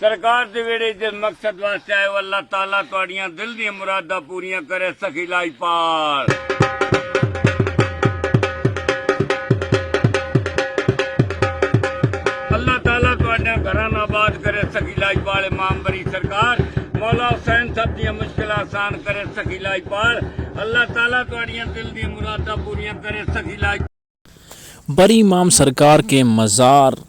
सरकार दे वेड़े जिस मकसद वास्ते आए वो अल्लाह ताला तुहाड़ियां दिल दी मुरादां पूरियां करे सखी लाईपाल। अल्लाह ताला तुहाड़े घरां आबाद करे सखी लाईपाल। इमाम बरी सरकार मौला हुसैन साहब दी मुश्किल आसान करे सखी लाईपाल। अल्लाह ताला तुहाड़ियां दिल दी मुरादां पूरियां करे सखी लाईपाल। बरी इमाम सरकार के मज़ार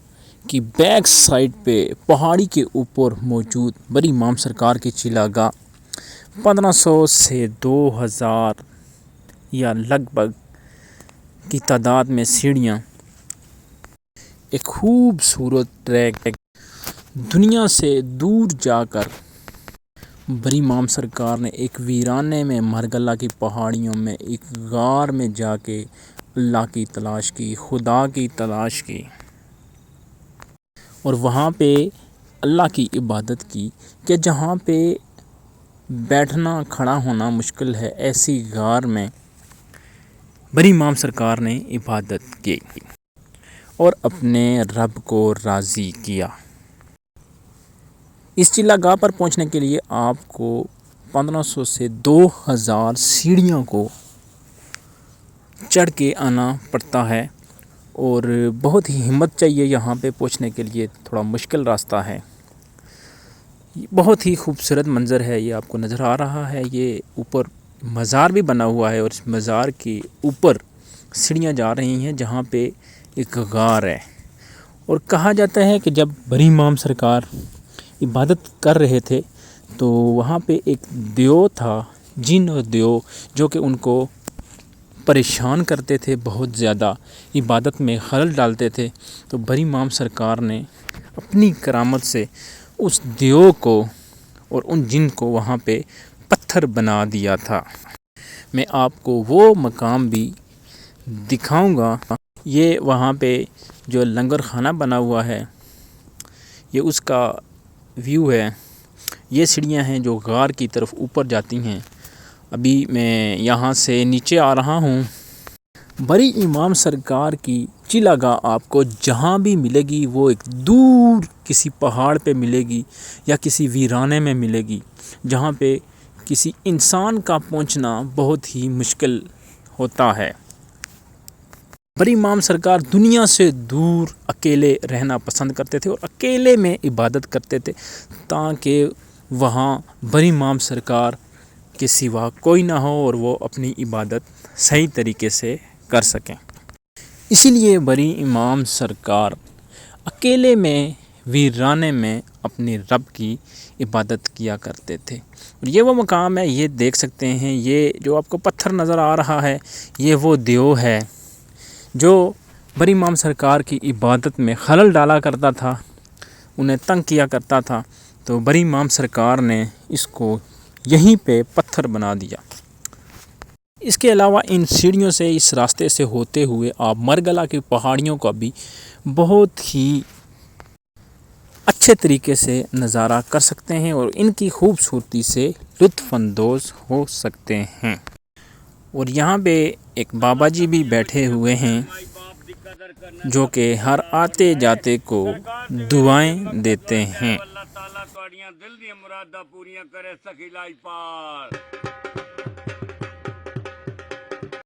की बैक साइड पे पहाड़ी के ऊपर मौजूद बरी इमाम सरकार की चिलागाह 1500 से 2000 या लगभग की तादाद में सीढ़ियाँ, एक खूबसूरत ट्रैक, दुनिया से दूर जाकर बरी इमाम सरकार ने एक वीराने में मरगला की पहाड़ियों में एक गार में जाके अल्लाह की तलाश की, खुदा की तलाश की और वहाँ पे अल्लाह की इबादत की कि जहाँ पे बैठना खड़ा होना मुश्किल है, ऐसी गार में बरी इमाम सरकार ने इबादत की और अपने रब को राज़ी किया। इस चिल्लागाह पर पहुँचने के लिए आपको 1500 से 2000 सीढ़ियों को चढ़ के आना पड़ता है और बहुत ही हिम्मत चाहिए यहाँ पे पहुँचने के लिए। थोड़ा मुश्किल रास्ता है। बहुत ही खूबसूरत मंज़र है, ये आपको नज़र आ रहा है। ये ऊपर मज़ार भी बना हुआ है और इस मज़ार के ऊपर सीढ़ियाँ जा रही हैं जहाँ पे एक गार है। और कहा जाता है कि जब बरी इमाम सरकार इबादत कर रहे थे तो वहाँ पे एक देव था, जिन और देव, जो कि उनको परेशान करते थे, बहुत ज़्यादा इबादत में खलल डालते थे। तो बरी इमाम सरकार ने अपनी करामत से उस देव को और उन जिन को वहाँ पे पत्थर बना दिया था। मैं आपको वो मकाम भी दिखाऊंगा। ये वहाँ पे जो लंगर खाना बना हुआ है, ये उसका व्यू है। ये सीढ़ियाँ हैं जो गार की तरफ ऊपर जाती हैं। अभी मैं यहाँ से नीचे आ रहा हूँ। बरी इमाम सरकार की चिलागाह आपको जहाँ भी मिलेगी वो एक दूर किसी पहाड़ पे मिलेगी या किसी वीराने में मिलेगी, जहाँ पे किसी इंसान का पहुँचना बहुत ही मुश्किल होता है। बरी इमाम सरकार दुनिया से दूर अकेले रहना पसंद करते थे और अकेले में इबादत करते थे ताकि वहाँ बरी इमाम सरकार के सिवा कोई ना हो और वो अपनी इबादत सही तरीके से कर सकें। इसीलिए बरी इमाम सरकार अकेले में वीराने में अपने रब की इबादत किया करते थे। और ये वो मकाम है, ये देख सकते हैं। ये जो आपको पत्थर नज़र आ रहा है, ये वो देव है जो बरी इमाम सरकार की इबादत में खलल डाला करता था, उन्हें तंग किया करता था। तो बरी इमाम सरकार ने इसको यहीं पे पत्थर बना दिया। इसके अलावा इन सीढ़ियों से, इस रास्ते से होते हुए आप मरगला की पहाड़ियों का भी बहुत ही अच्छे तरीके से नज़ारा कर सकते हैं और इनकी खूबसूरती से लुत्फ़अंदोज़ हो सकते हैं। और यहाँ पे एक बाबा जी भी बैठे हुए हैं जो कि हर आते जाते को दुआएं देते हैं। अल्लाह ताला तुहाड़ियां दिल दी मुरादां पूरियां करे सखी लाईपाल।